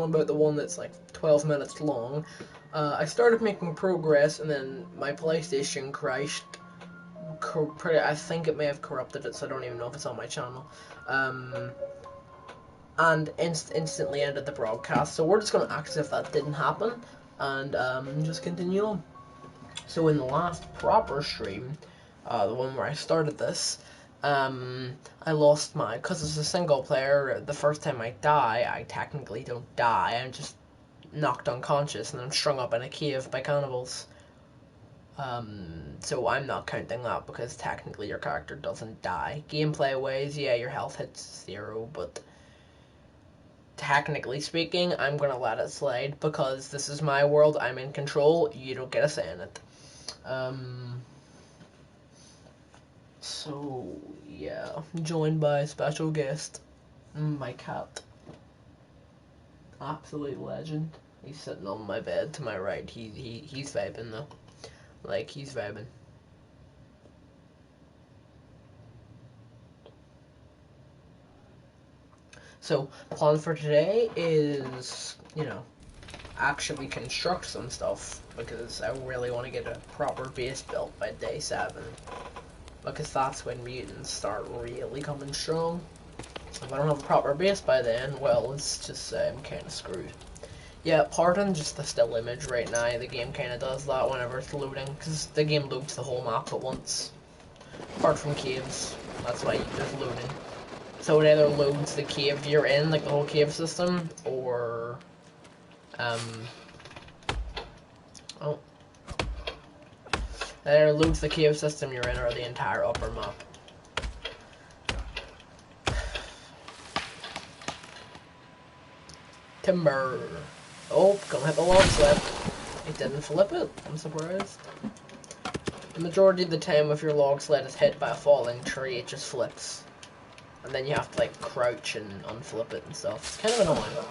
about the one that's like 12 minutes long. I started making progress, and then my PlayStation crashed. I think it may have corrupted it, so I don't even know if it's on my channel. And instantly ended the broadcast. So we're just going to act as if that didn't happen, and just continue on. So in the last proper stream, the one where I started this, I lost because it's a single player, the first time I die, I technically don't die, I'm just knocked unconscious and I'm strung up in a cave by cannibals. So I'm not counting that because technically your character doesn't die. Gameplay ways, yeah, your health hits 0, but technically speaking, I'm gonna let it slide because this is my world, I'm in control, you don't get a say in it. So, yeah, joined by a special guest, my cat. Absolute legend. He's sitting on my bed to my right. He's vibing though. Like, he's vibing. So, plan for today is, actually construct some stuff, because I really want to get a proper base built by day 7. Because that's when mutants start really coming strong. If I don't have a proper base by then, well, let's just say I'm kind of screwed. Yeah, pardon just the still image right now. The game kind of does that whenever it's loading, because the game loads the whole map at once. Apart from caves, that's why there's loading. So it either loads the cave you're in, like the whole cave system, or oh, it either loads the cave system you're in or the entire upper map. Timber. Oh, gonna hit the log slip. It didn't flip it. I'm surprised. The majority of the time, if your log sled is hit by a falling tree, it just flips. And then you have to, like, crouch and unflip it and stuff. It's kind of annoying.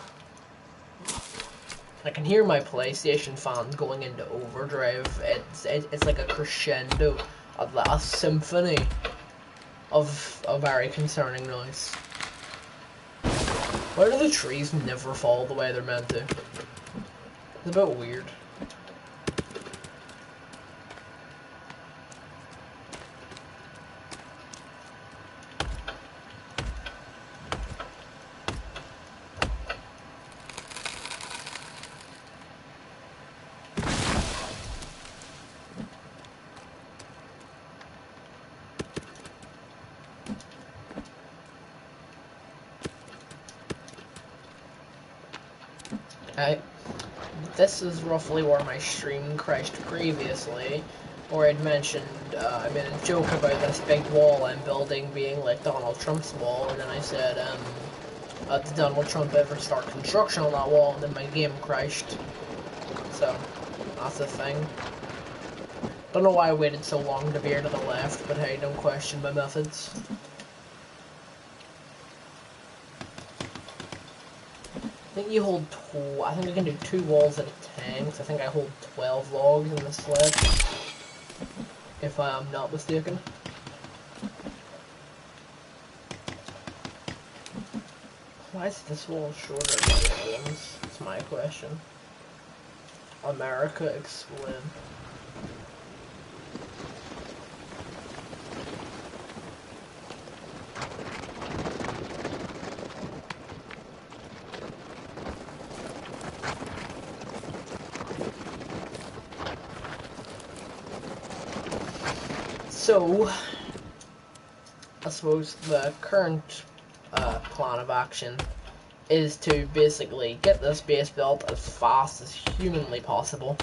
I can hear my PlayStation fan going into overdrive. It's like a crescendo, a symphony of a very concerning noise. Why do the trees never fall the way they're meant to? It's a bit weird. This is roughly where my stream crashed previously, where I'd mentioned, I made a joke about this big wall I'm building being like Donald Trump's wall, and then I said, did Donald Trump ever start construction on that wall, and then my game crashed. So, that's the thing. Don't know why I waited so long to veer to the left, but hey, don't question my methods. I think you hold I think I can do 2 walls at a time, because I think I hold 12 logs in the sled, if I am not mistaken. Why is this wall shorter than the other ones? That's my question. America, explain. So, I suppose the current plan of action is to basically get this base built as fast as humanly possible,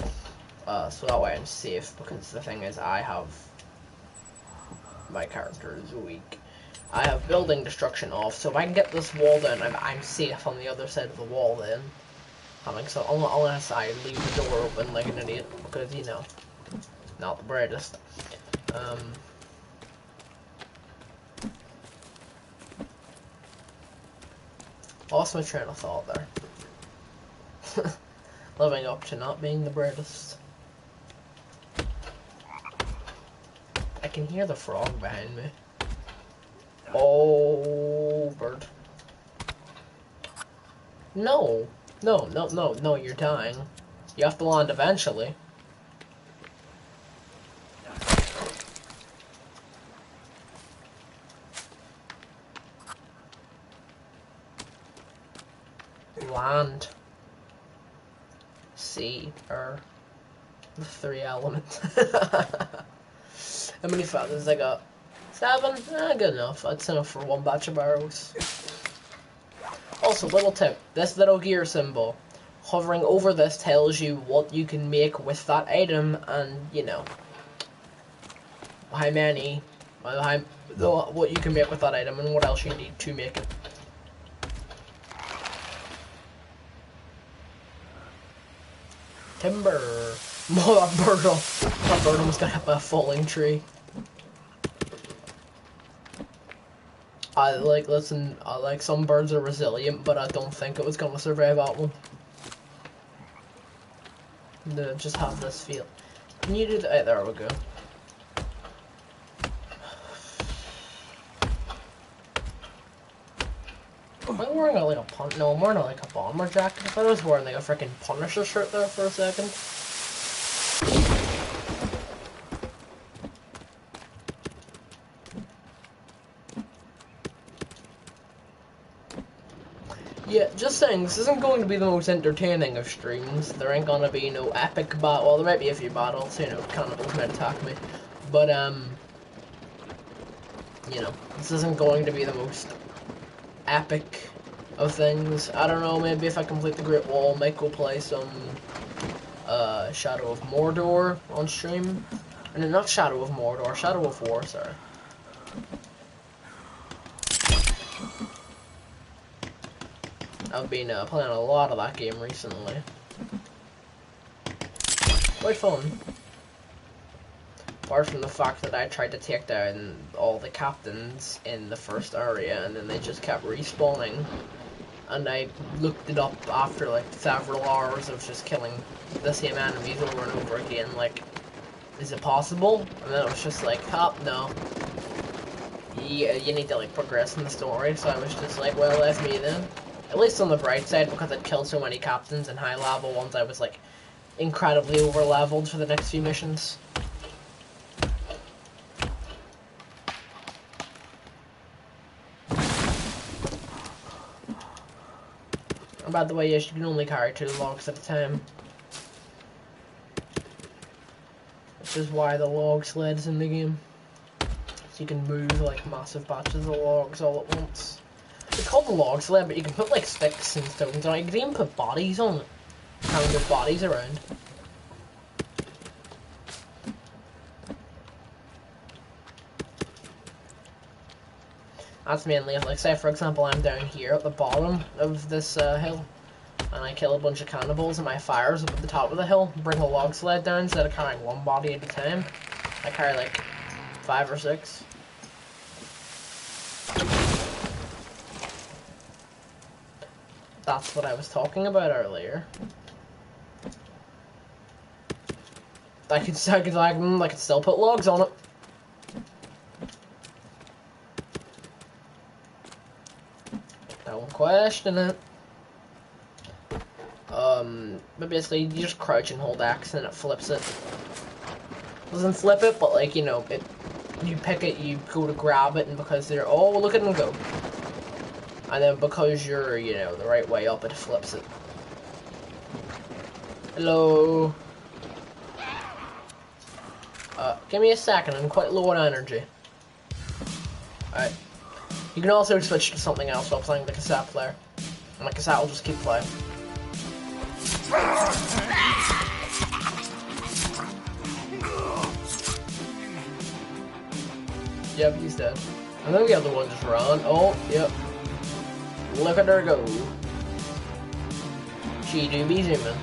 so that way I'm safe, because the thing is, my character is weak. I have building destruction off, so if I can get this wall down, I'm safe on the other side of the wall then. So unless I leave the door open like an idiot, because, not the brightest. Lost my train of thought there. Living up to not being the brightest. I can hear the frog behind me. Oh, bird. No. No, no, no, no, you're dying. You have to land eventually. Land. Sea. The 3 elements. How many feathers I got? 7? Good enough. That's enough for 1 batch of arrows. Also, little tip. This little gear symbol. Hovering over this tells you what you can make with that item and, you know, how many, what you can make with that item and what else you need to make it. Timber. Oh, that bird almost got hit by a falling tree. Listen, some birds are resilient, but I don't think it was gonna survive that one. No, just have this feel. Can you do that? There we go. Am I wearing like a No, I'm wearing like a bomber jacket. I thought I was wearing like a freaking Punisher shirt there for a second. Yeah, just saying, this isn't going to be the most entertaining of streams. There ain't gonna be no epic battle. Well, there might be a few battles, you know, cannibals might attack me. But, you know, this isn't going to be the most epic of things. I don't know, maybe if I complete the Great Wall, I might go play some, Shadow of Mordor on stream. And not Shadow of Mordor, Shadow of War, sorry. I've been playing a lot of that game recently. Quite fun. Apart from the fact that I tried to take down all the captains in the first area and then they just kept respawning. And I looked it up after like several hours of just killing the same enemies over and over again, like, is it possible? And then it was just like, oh, no. Yeah, you need to like progress in the story, so I was just like, well, that's me then. At least on the bright side, because I'd killed so many captains and high level ones, I was like incredibly over leveled for the next few missions. And by the way, yes, you can only carry 2 logs at a time. Which is why the log sled's in the game. So you can move like massive batches of logs all at once. It's called the log sled, but you can put like sticks and stones on it. You can even put bodies on it. Kind of move bodies around. That's mainly it. Like, say for example, I'm down here at the bottom of this hill, and I kill a bunch of cannibals, and my fire's up at the top of the hill. Bring a log sled down instead of carrying 1 body at a time. I carry like 5 or 6. That's what I was talking about earlier. I could still put logs on it. Don't question it. But basically, you just crouch and hold X, and it flips it. Doesn't flip it, but like, you know, you pick it, you go to grab it, and because they're, oh, look at them go. And then because you're, you know, the right way up, it flips it. Hello. Give me a second, I'm quite low on energy. Alright. You can also switch to something else while playing the cassette player. And the cassette will just keep playing. Yep, he's dead. And then the other one just ran. Oh, yep. Look at her go. She do be zooming.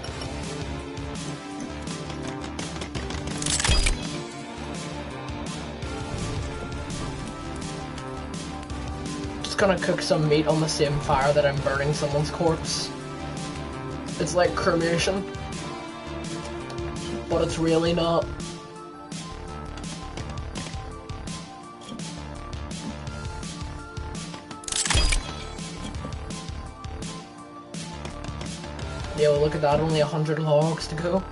Just gonna cook some meat on the same fire that I'm burning someone's corpse. It's like cremation, but it's really not. Yo, look at that, only 100 logs to go.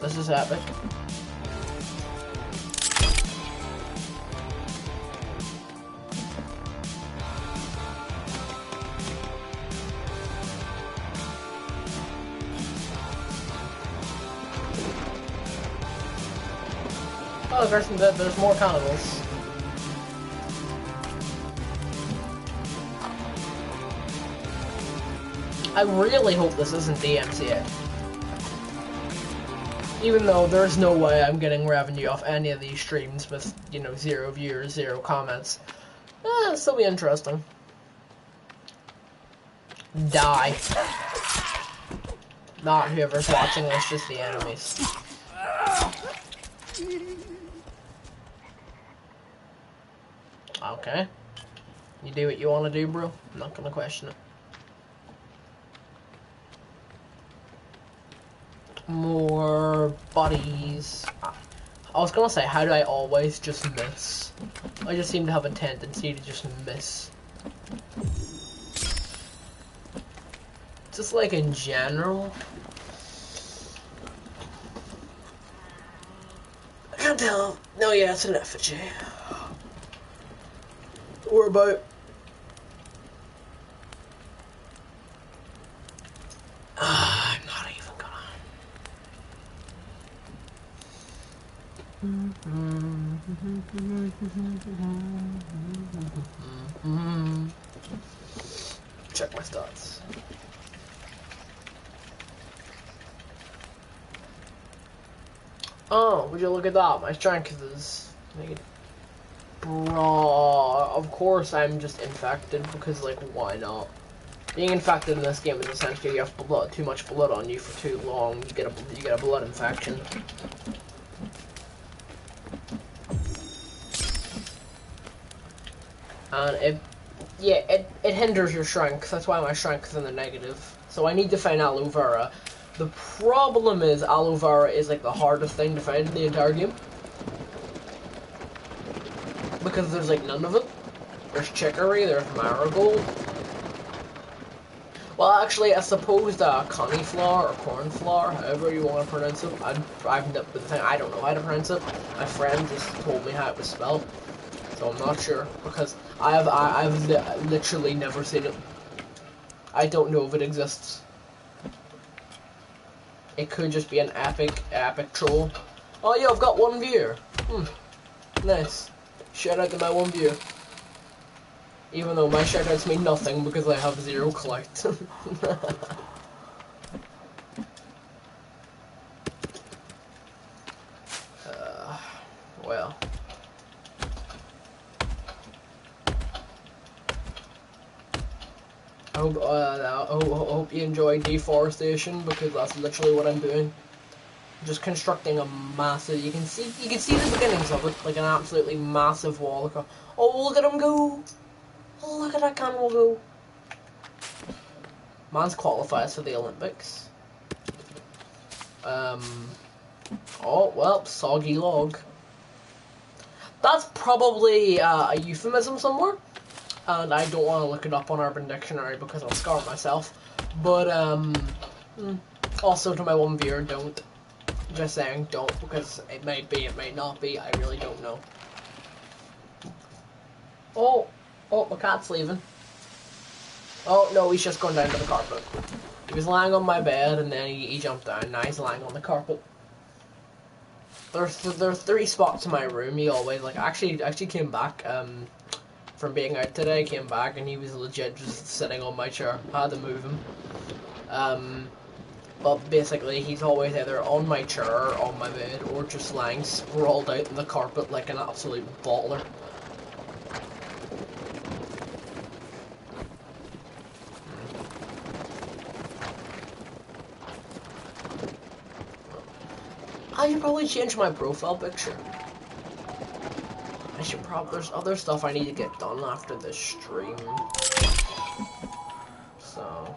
This is epic. Oh, there's more cannibals. I really hope this isn't DMCA. Even though there's no way I'm getting revenue off any of these streams with, you know, 0 viewers, 0 comments. It'll still be interesting. Die. Not whoever's watching this, just the enemies. Okay. You do what you want to do, bro. I'm not gonna question it. More bodies. I was gonna say, how do I always just miss? I just seem to have a tendency to just miss. Just like in general. I can't tell. No, yeah, it's an effigy. We're about... I'm not even gonna... Check my stats. Oh, would you look at that? My strength is... Bro, of course I'm just infected, because, like, why not? Being infected in this game is essentially you have too much blood on you for too long, you get a blood infection. And it hinders your strength, that's why my strength is in the negative. So I need to find aloe vera. The problem is aloe vera is like the hardest thing to find in the entire game. Because there's like none of it. There's chicory, there's marigold. Well, actually, I suppose cauliflower or cornflower, however you want to pronounce it. I don't know how to pronounce it. My friend just told me how it was spelled, so I'm not sure because I've literally never seen it. I don't know if it exists. It could just be an epic troll. Oh yeah, I've got 1 viewer. Nice. Shout out to my 1 viewer. Even though my shoutouts mean nothing because I have 0 collect. Well. I hope you enjoy deforestation because that's literally what I'm doing. Just constructing a massive. You can see the beginnings of it, like an absolutely massive wall. Oh, look at him go! Oh, look at that cannibal go! Man's qualifies for the Olympics. Oh well, soggy log. That's probably a euphemism somewhere. And I don't want to look it up on Urban Dictionary because I'll scar myself. But, also to my 1 viewer, don't. Just saying, don't, because it might be, it might not be, I really don't know. Oh, my cat's leaving. Oh, no, he's just going down to the carpet. He was lying on my bed, and then he jumped down, now he's lying on the carpet. There's 3 spots in my room, he always, like, actually came back, from being out today, came back and he was legit just sitting on my chair. I had to move him. But basically he's always either on my chair or on my bed or just lying sprawled out in the carpet like an absolute baller. I should probably change my profile picture. There's other stuff I need to get done after this stream. So...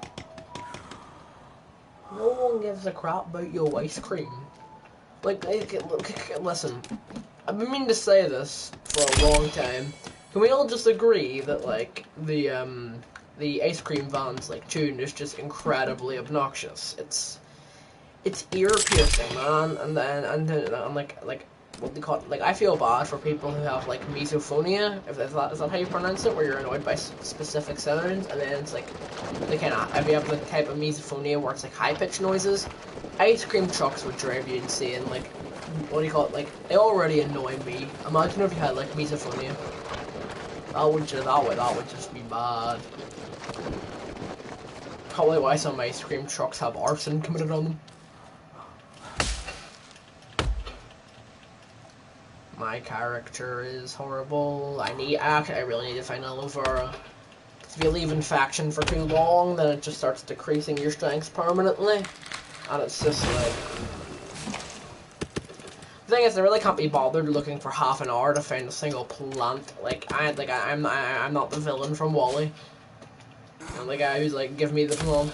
No one gives a crap about your ice cream. Like, listen. I've been meaning to say this for a long time. Can we all just agree that, like, the the ice cream van's like tune is just incredibly obnoxious. It's ear piercing, man, and like what they call it, like I feel bad for people who have like misophonia, if is that how you pronounce it, where you're annoyed by specific sounds, and then it's like they kind of, if you have the type of misophonia where it's like high pitched noises, ice cream trucks would drive you insane. Like, what do you call it? Like, they already annoy me. Imagine if you had like misophonia. That would just be bad. Probably why some ice cream trucks have arson committed on them. My character is horrible. I really need to find aloe vera. If you leave infection for too long, then it just starts decreasing your strength permanently, and it's just like. The thing is, I really can't be bothered looking for half an hour to find a single plant. I'm not the villain from Wall-E. I'm the guy who's like, give me the plant.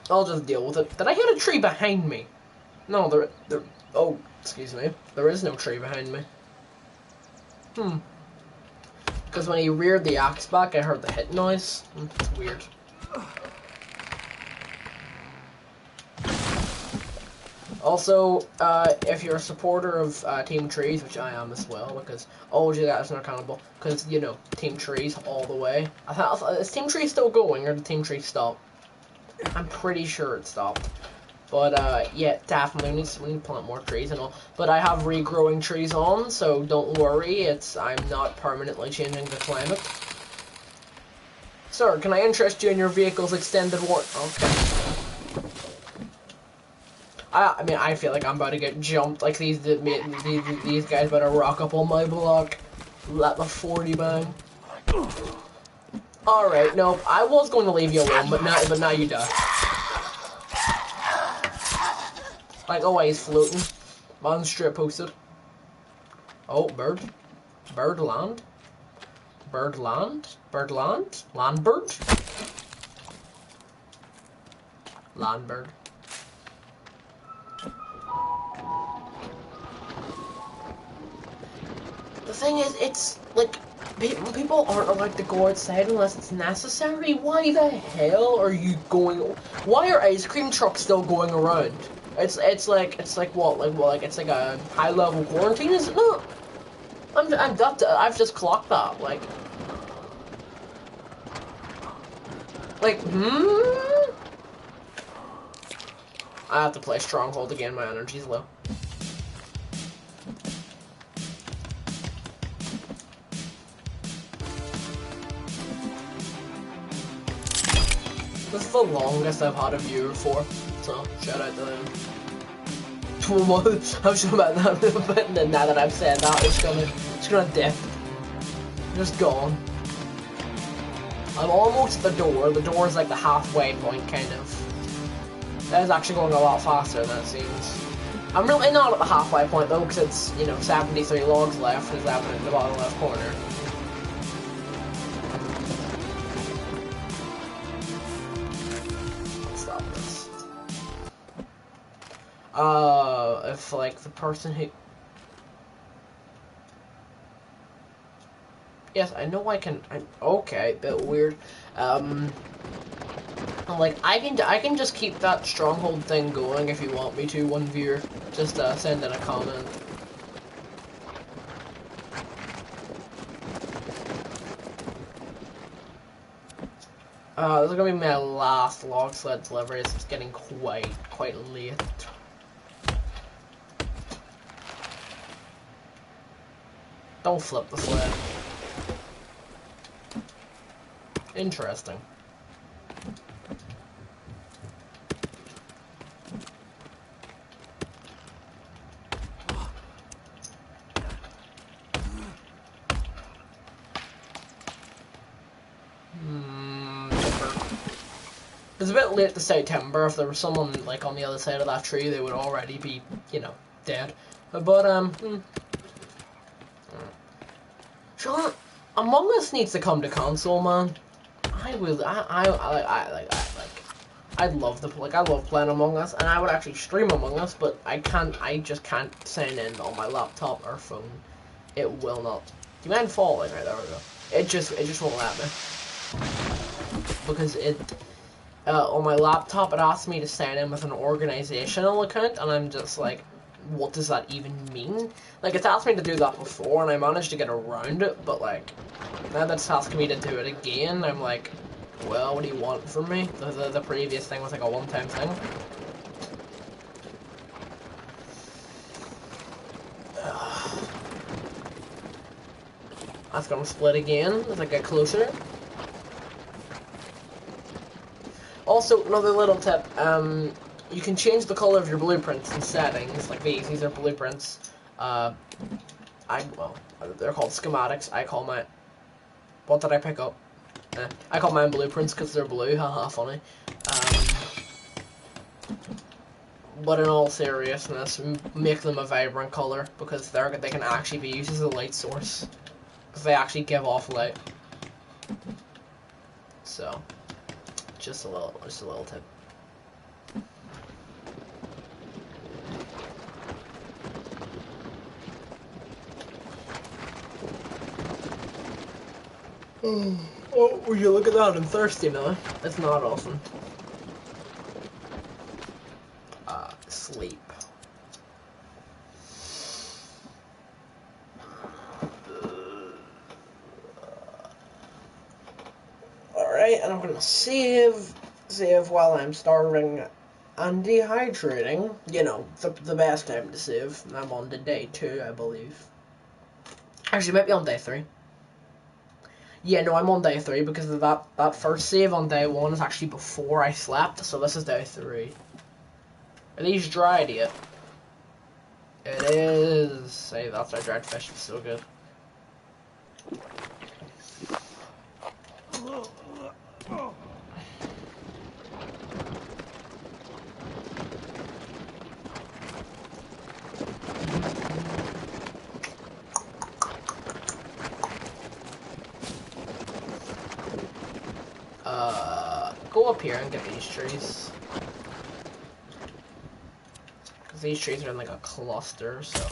I'll just deal with it. Did I hit a tree behind me? No, oh, excuse me. There is no tree behind me. Because when he reared the axe back, I heard the hit noise. It's weird. Also, if you're a supporter of Team Trees, which I am as well, because, oh, gee, that's not accountable, because, you know, Team Trees all the way. Is Team Trees still going, or did Team Trees stop? I'm pretty sure it stopped. But, yeah, definitely, we need to plant more trees and all. But I have regrowing trees on, so don't worry, I'm not permanently changing the climate. Sir, can I interest you in your vehicle's extended warranty? Okay. I mean, I feel like I'm about to get jumped. Like these guys better rock up on my block. Let the 40 bang. All right, nope. I was going to leave you alone, but now you die. Like, oh, he's floating. Man, strip posted. Oh, bird. Bird land. Bird land. Bird land. Land bird. Land bird. The thing is, it's like people aren't allowed to go outside unless it's necessary. Why the hell are you going? Why are ice cream trucks still going around? It's like it's like a high level quarantine, is it not? I've just clocked that. Like I have to play Stronghold again. My energy's low. This is the longest I've had a viewer for, so shout out to them. I'm sure about that, but now that I've said that, it's gonna dip. Just gone. I'm almost at the door. The door is like the halfway point, kind of. That is actually going a lot faster than it seems. I'm really not at the halfway point though, because it's, you know, 73 logs left, is happening in the bottom left corner. If like the person who... Yes, I know I can... Okay, bit weird. Like, I can just keep that stronghold thing going if you want me to, one viewer. Just send in a comment. This is gonna be my last log sled delivery. It's getting quite late. Don't flip the sled. Interesting. It's a bit late to September. If there was someone like on the other side of that tree, they would already be, you know, dead. But Sean, Among Us needs to come to console, man. I love playing Among Us, and I would actually stream Among Us, but I just can't sign in on my laptop or phone. It will not. Do you mind falling? Right, there we go. It just won't let me. because it on my laptop it asked me to sign in with an organizational account, and I'm just like, what does that even mean? Like, it's asked me to do that before, and I managed to get around it, but like, now that it's asking me to do it again, I'm like, well, what do you want from me? The previous thing was like a one-time thing. That's gonna split again as I get closer. Also, another little tip, you can change the color of your blueprints in settings, like these. These are blueprints. Well, they're called schematics. I call my... What did I pick up? I call mine blueprints because they're blue, haha, funny. But in all seriousness, make them a vibrant color, because they can actually be used as a light source. Because they actually give off light. So, just a little tip. Oh, would you look at that? I'm thirsty now. That's not awesome. Sleep. Alright, and I'm gonna save while I'm starving and dehydrating. You know, the best time to save. I'm on to day 2, I believe. Actually, maybe on day 3. Yeah, no, I'm on day 3 because of that first save on day 1 is actually before I slept, so this is day 3. Are these dried yet? It is. Hey, that's our dried fish. It's so good. Go up here and get these trees. Because these trees are in like a cluster, so.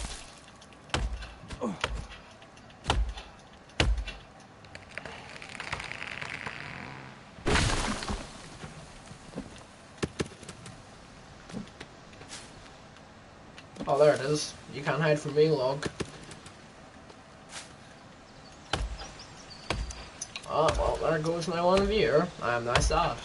Oh, there it is. You can't hide from me, log. Oh, well, there goes my one viewer. I am not sad.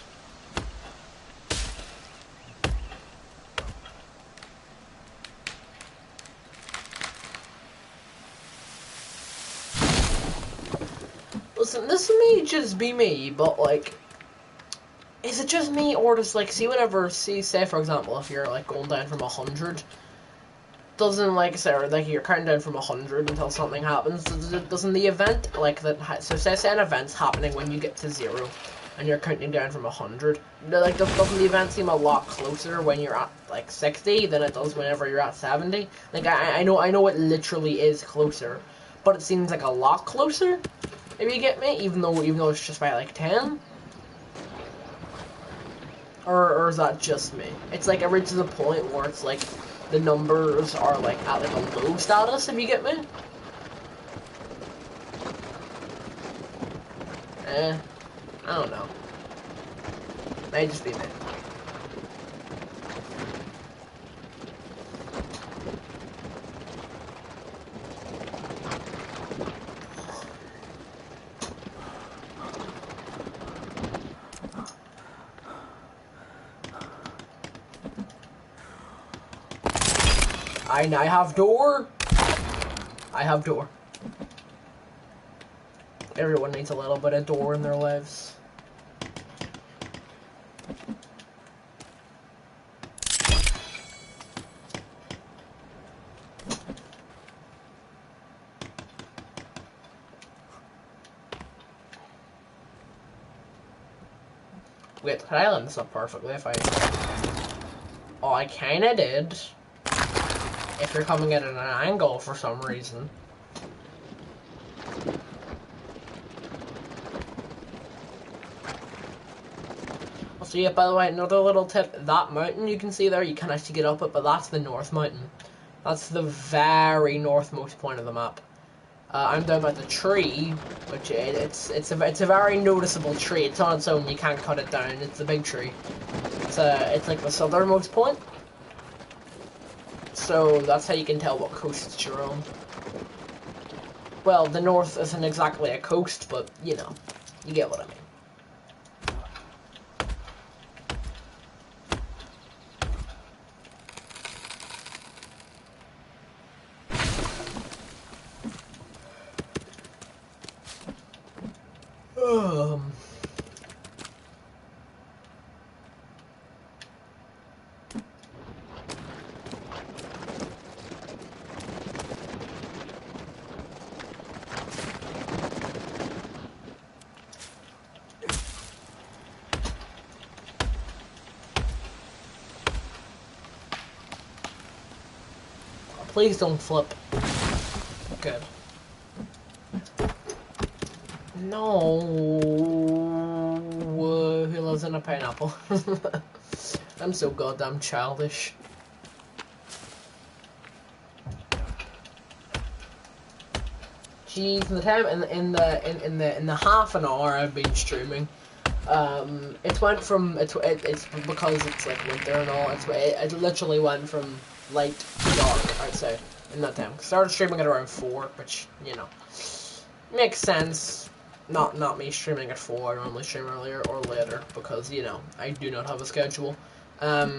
Listen, this may just be me, but like, is it just me, or does like, say for example, if you're like going down from 100, doesn't like say like you're counting down from 100 until something happens? Doesn't the event like that? So say an event's happening when you get to 0, and you're counting down from 100. Like, doesn't the event seem a lot closer when you're at like 60 than it does whenever you're at 70? Like I know it literally is closer, but it seems like a lot closer. If you get me, even though it's just by like 10. Or is that just me? It's like it reaches a point where it's like the numbers are like at like a low status, if you get me. I don't know. May just be me. I have door. I have door. Everyone needs a little bit of door in their lives. Wait, can I line this up perfectly if I... Oh, I kinda did. If you're coming at an angle for some reason. So yeah, by the way, another little tip, that mountain you can see there, you can actually get up it, but that's the North Mountain. That's the very northmost point of the map. I'm down by the tree, which it's a very noticeable tree. It's on its own. You can't cut it down. It's a big tree. It's like the southernmost point. So that's how you can tell what coast you're on. Well, the north isn't exactly a coast, but you know, you get what I mean. Please don't flip. Good. No. Who lives in a pineapple? I'm so goddamn childish. Jeez, the time in the half an hour I've been streaming, it's went from it's because it's like winter and all. It literally went from light to dark, I'd say, in that time. Started streaming at around 4, which you know makes sense. Not me streaming at 4. I normally stream earlier or later because you know I do not have a schedule. But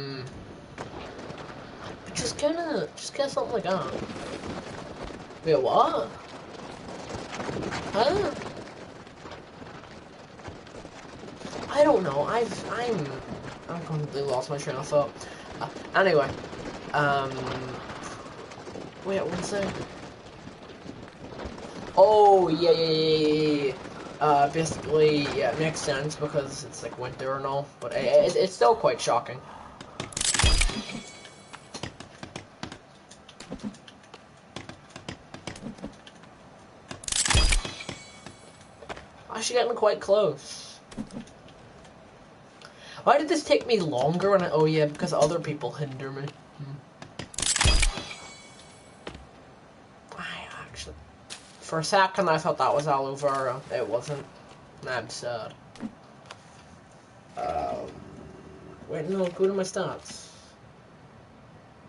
just get something like that. Wait, what? Huh? I don't know. I'm completely lost my train of thought. Anyway, wait, what was I? Oh yeah. Basically, yeah, it makes sense because it's like winter and all, but it's still quite shocking. Actually getting quite close. Why did this take me longer when oh yeah, because other people hinder me. Actually, for a second I thought that was aloe vera. It wasn't. I'm sad. Wait, no, go to my stats.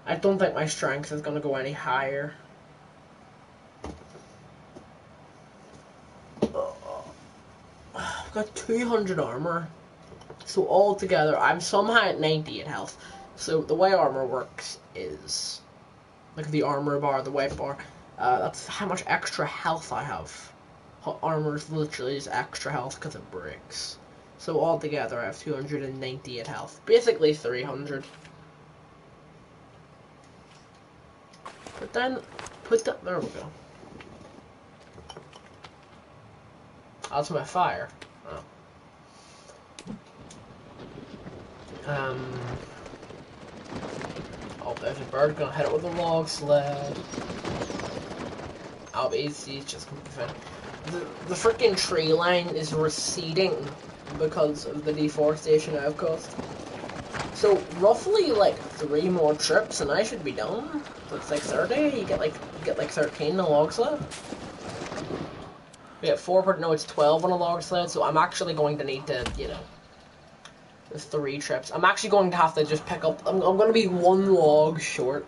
I don't think my strength is gonna go any higher. I've got 200 armor. So altogether, I'm somehow at 98 health. So the way armor works is, like the armor bar, the weight bar, that's how much extra health I have. Armor is literally just extra health because it breaks. So altogether, I have 298 health. Basically 300. But then, there we go. That's my fire. Oh, there's a bird gonna hit it with a log sled. I'll be easy, it's just gonna be fine. The freaking tree line is receding because of the deforestation I've caused. So roughly like 3 more trips and I should be done. So it's like 30. You get like 13 on a log sled. We get 4 per no, it's 12 on a log sled. So I'm actually going to need to, you know. 3 trips. I'm actually going to have to just pick up. I'm going to be 1 log short.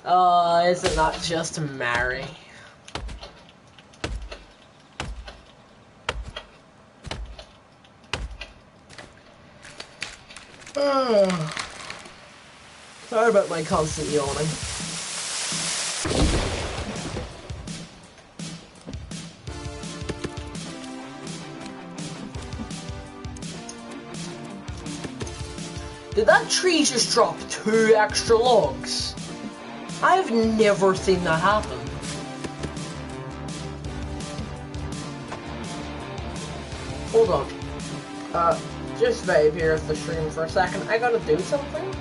Is it not just Mary? Sorry about my constant yawning. Did that tree just drop 2 extra logs? I've never seen that happen. Hold on. Just vibe here at the stream for a second. I gotta do something.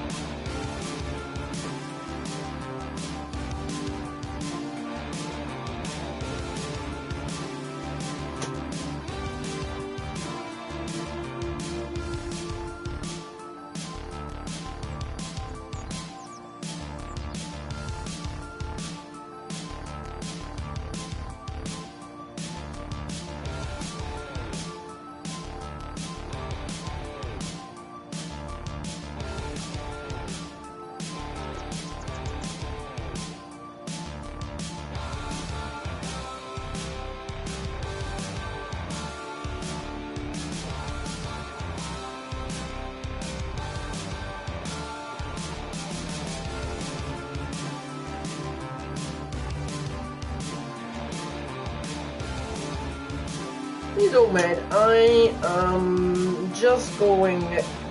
please don't mind. I am just going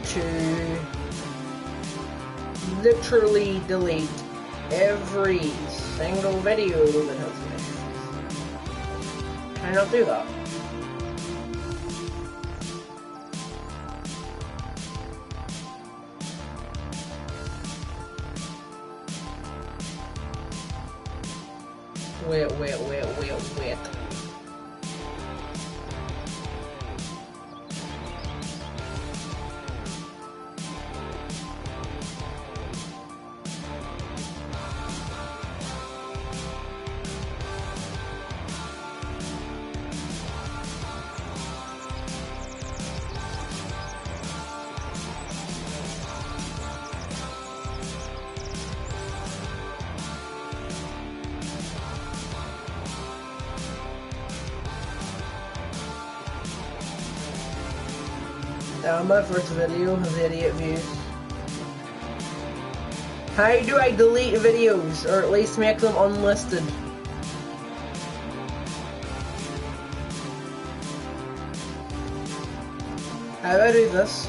to literally delete every single video that has mixes. Can I not do that? Wait. My first video has 88 views. How do I delete videos, or at least make them unlisted? How do I do this?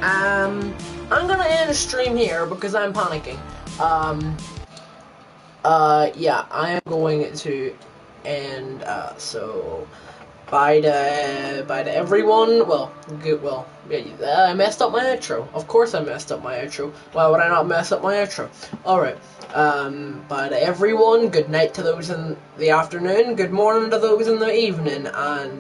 I'm gonna end the stream here because I'm panicking. Yeah, I am going to end, so bye to everyone. Well, yeah, I messed up my outro. Of course I messed up my outro. Why would I not mess up my outro? Alright, bye to everyone. Good night to those in the afternoon. Good morning to those in the evening, and